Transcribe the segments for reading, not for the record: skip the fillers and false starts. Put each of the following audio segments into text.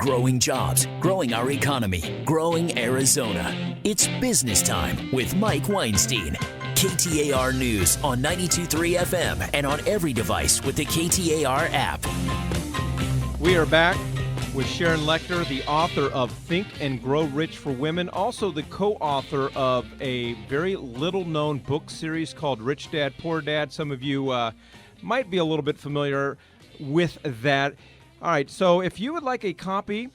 growing jobs, growing our economy, growing Arizona. It's business time with Mike Weinstein. KTAR News on 92.3 FM and on every device with the KTAR app. We are back with Sharon Lechter, the author of Think and Grow Rich for Women, also the co-author of a very little-known book series called Rich Dad, Poor Dad. Some of you might be a little bit familiar with that. All right, so if you would like a copy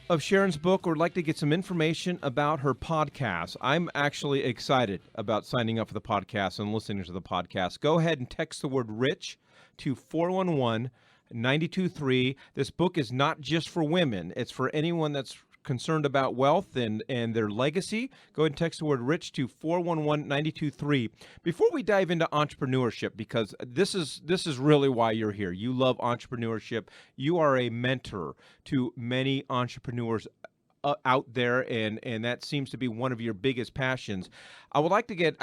of Sharon's book or would like to get some information about her podcast, I'm actually excited about signing up for the podcast and listening to the podcast. Go ahead and text the word RICH to 411-923. This book is not just for women. It's for anyone that's concerned about wealth and their legacy. Go ahead and text the word RICH to 411-923. Before we dive into entrepreneurship, because this is really why you're here. You love entrepreneurship. You are a mentor to many entrepreneurs out there, and that seems to be one of your biggest passions. I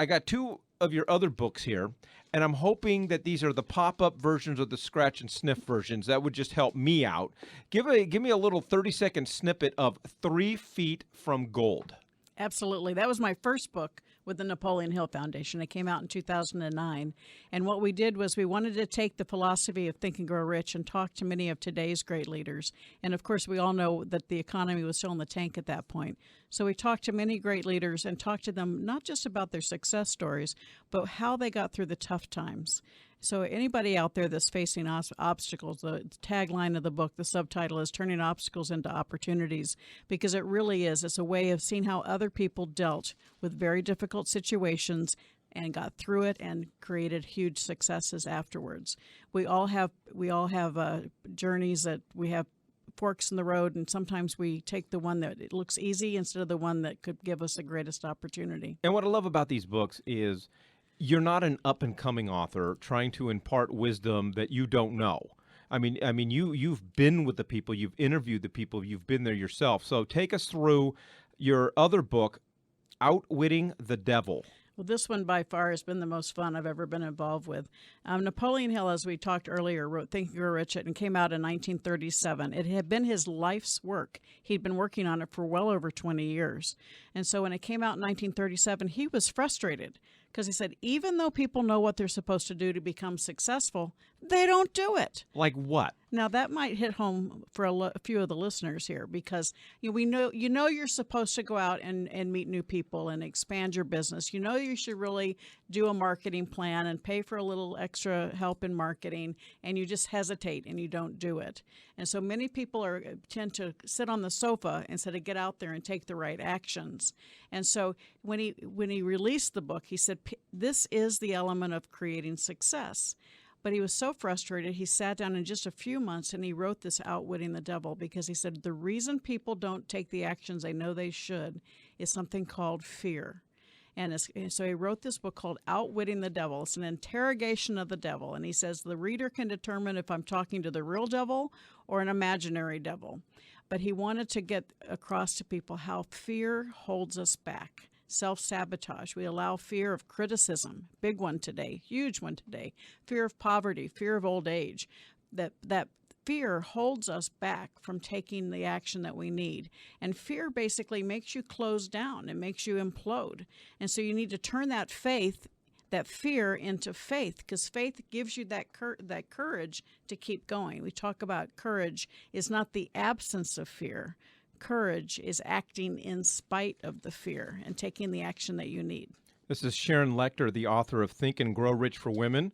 got two of your other books here, and I'm hoping that these are the pop-up versions or the scratch and sniff versions. That would just help me out. Give me a little 30-second snippet of 3 Feet from Gold. Absolutely. That was my first book with the Napoleon Hill Foundation. It came out in 2009. And what we did was we wanted to take the philosophy of Think and Grow Rich and talk to many of today's great leaders. And of course, we all know that the economy was still in the tank at that point. So we talked to many great leaders and talked to them not just about their success stories, but how they got through the tough times. So anybody out there that's facing obstacles, the tagline of the book, the subtitle is Turning Obstacles into Opportunities, because it really is. It's a way of seeing how other people dealt with very difficult situations and got through it and created huge successes afterwards. We all have journeys that we have forks in the road, and sometimes we take the one that it looks easy instead of the one that could give us the greatest opportunity. And what I love about these books is you're not an up-and-coming author trying to impart wisdom that you don't know. I mean, you've been with the people, you've interviewed the people, you've been there yourself. So take us through your other book, Outwitting the Devil. Well, this one by far has been the most fun I've ever been involved with. Napoleon Hill, as we talked earlier, wrote Think and Grow Rich and came out in 1937. It had been his life's work. He'd been working on it for well over 20 years. And so when it came out in 1937, he was frustrated because he said, even though people know what they're supposed to do to become successful, they don't do it. Like what? Now, that might hit home for a few of the listeners here because we know you're supposed to go out and meet new people and expand your business. You know you should really do a marketing plan and pay for a little extra help in marketing, and you just hesitate and you don't do it. And so many people tend to sit on the sofa instead of get out there and take the right actions. And so when he released the book, he said, this is the element of creating success. But he was so frustrated, he sat down in just a few months and he wrote this Outwitting the Devil because he said the reason people don't take the actions they know they should is something called fear. And so he wrote this book called Outwitting the Devil. It's an interrogation of the devil. And he says the reader can determine if I'm talking to the real devil or an imaginary devil. But he wanted to get across to people how fear holds us back. Self-sabotage. We allow fear of criticism, big one today, huge one today, fear of poverty, fear of old age. That fear holds us back from taking the action that we need. And fear basically makes you close down. It makes you implode. And so you need to turn that fear into faith, because faith gives you that courage to keep going. We talk about courage is not the absence of fear. Courage is acting in spite of the fear and taking the action that you need. This is Sharon Lechter, the author of Think and Grow Rich for Women,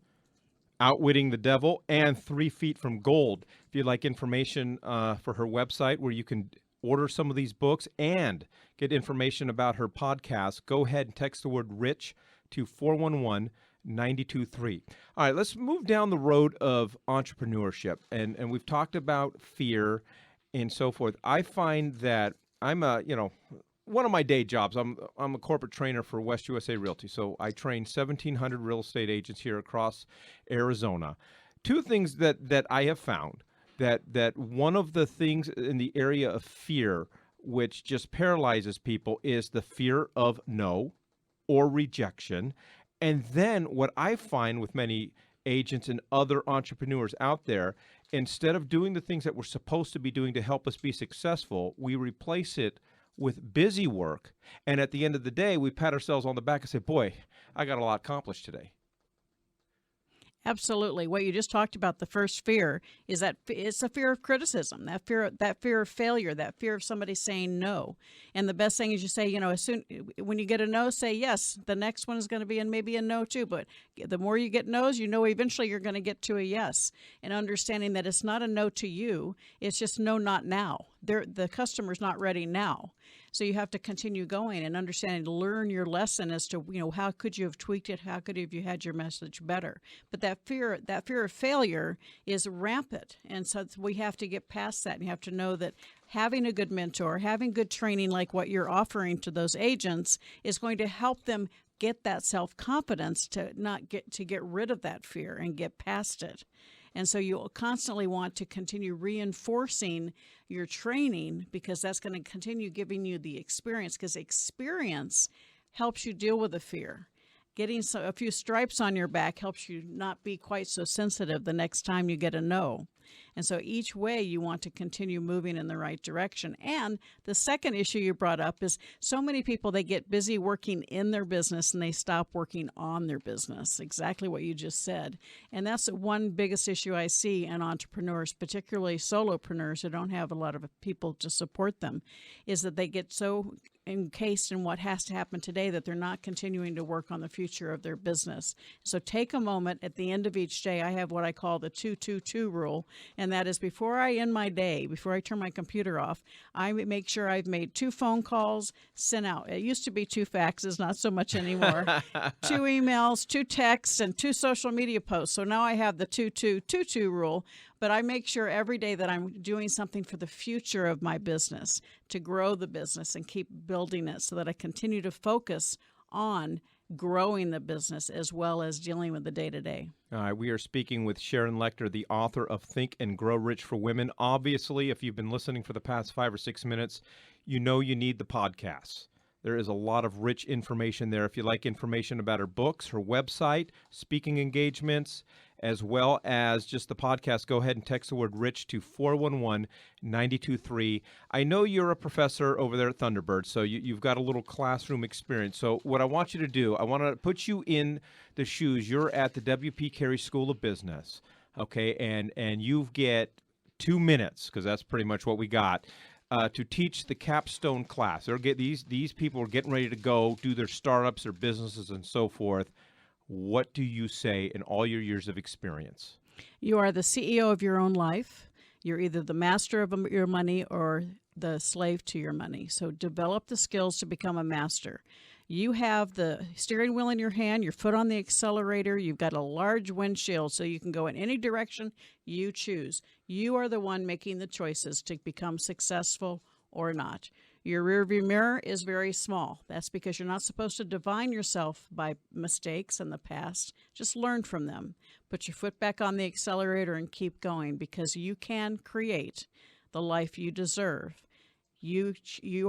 Outwitting the Devil, and 3 Feet from Gold. If you'd like information for her website where you can order some of these books and get information about her podcast, go ahead and text the word RICH to 411-923. All right, let's move down the road of entrepreneurship. And we've talked about fear and so forth. I find that I'm one of my day jobs, I'm a corporate trainer for West USA Realty. So I train 1,700 real estate agents here across Arizona. Two things that I have found, that one of the things in the area of fear, which just paralyzes people, is the fear of no or rejection. And then what I find with many agents and other entrepreneurs out there instead of doing the things that we're supposed to be doing to help us be successful, we replace it with busy work. And at the end of the day, we pat ourselves on the back and say, boy, I got a lot accomplished today. Absolutely. What you just talked about, the first fear, is that it's a fear of criticism, that fear of failure, that fear of somebody saying no. And the best thing is you say, when you get a no, say yes. The next one is going to be maybe a no too. But the more you get no's, eventually you're going to get to a yes. And understanding that it's not a no to you, it's just no, not now. The customer's not ready now. So you have to continue going and understanding, learn your lesson as to, how could you have tweaked it? How could you had your message better? But that fear of failure is rampant. And so we have to get past that. And you have to know that having a good mentor, having good training like what you're offering to those agents is going to help them get that self-confidence to get rid of that fear and get past it. And so you'll constantly want to continue reinforcing your training, because that's going to continue giving you the experience, because experience helps you deal with the fear. Getting a few stripes on your back helps you not be quite so sensitive the next time you get a no. And so each way you want to continue moving in the right direction. And the second issue you brought up is so many people, they get busy working in their business and they stop working on their business. Exactly what you just said. And that's the one biggest issue I see in entrepreneurs, particularly solopreneurs who don't have a lot of people to support them, is that they get so encased in what has to happen today that they're not continuing to work on the future of their business. So take a moment at the end of each day. I have what I call the 2-2-2 rule, and that is before I end my day, before I turn my computer off, I make sure I've made 2 phone calls, sent out. It used to be 2 faxes, not so much anymore. 2 emails, 2 texts, and 2 social media posts. So now I have the 2-2-2-2 rule. But I make sure every day that I'm doing something for the future of my business, to grow the business and keep building it, so that I continue to focus on growing the business as well as dealing with the day-to-day. All right, we are speaking with Sharon Lechter, the author of Think and Grow Rich for Women. Obviously, if you've been listening for the past 5 or 6 minutes, you know you need the podcasts. There is a lot of rich information there. If you like information about her books, her website, speaking engagements, as well as just the podcast, go ahead and text the word RICH to 411-923. I know you're a professor over there at Thunderbird, so you've got a little classroom experience. So what I want you to do, I want to put you in the shoes. You're at the W.P. Carey School of Business, okay, and you get 2 minutes, because that's pretty much what we got, to teach the capstone class. These people are getting ready to go do their startups, their businesses, and so forth. What do you say in all your years of experience? You are the CEO of your own life. You're either the master of your money or the slave to your money. So develop the skills to become a master. You have the steering wheel in your hand, your foot on the accelerator, you've got a large windshield so you can go in any direction you choose. You are the one making the choices to become successful or not. Your rearview mirror is very small. That's because you're not supposed to define yourself by mistakes in the past. Just learn from them. Put your foot back on the accelerator and keep going, because you can create the life you deserve. You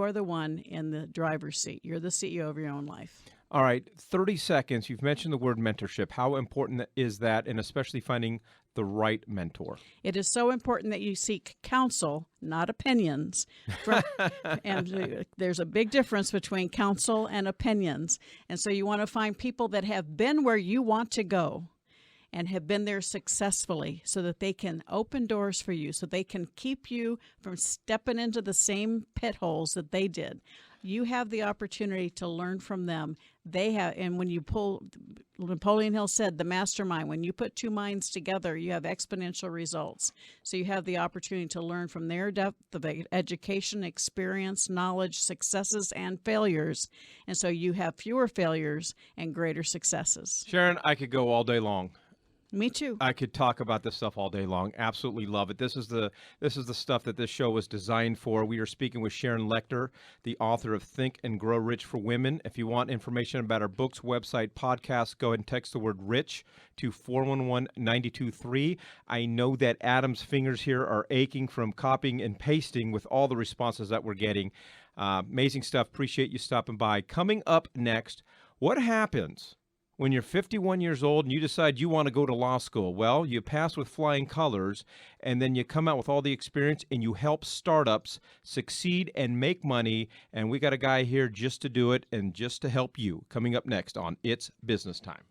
are the one in the driver's seat. You're the CEO of your own life. All right, 30 seconds. You've mentioned the word mentorship. How important is that, and especially finding the right mentor? It is so important that you seek counsel, not opinions. And there's a big difference between counsel and opinions. And so you want to find people that have been where you want to go and have been there successfully, so that they can open doors for you, so they can keep you from stepping into the same pit holes that they did. You have the opportunity to learn from them. They have, and when you pull, Napoleon Hill said, the mastermind, when you put 2 minds together, you have exponential results. So you have the opportunity to learn from their depth of education, experience, knowledge, successes, and failures. And so you have fewer failures and greater successes. Sharon, I could go all day long. Me too. I could talk about this stuff all day long. Absolutely love it. This is the stuff that this show was designed for. We are speaking with Sharon Lechter, the author of Think and Grow Rich for Women. If you want information about our books, website, podcast, go ahead and text the word RICH to 411-923. I know that Adam's fingers here are aching from copying and pasting with all the responses that we're getting. Amazing stuff. Appreciate you stopping by. Coming up next, what happens When you're 51 years old and you decide you want to go to law school, well, you pass with flying colors, and then you come out with all the experience and you help startups succeed and make money. And we got a guy here just to do it and just to help you. Coming up next on It's Business Time.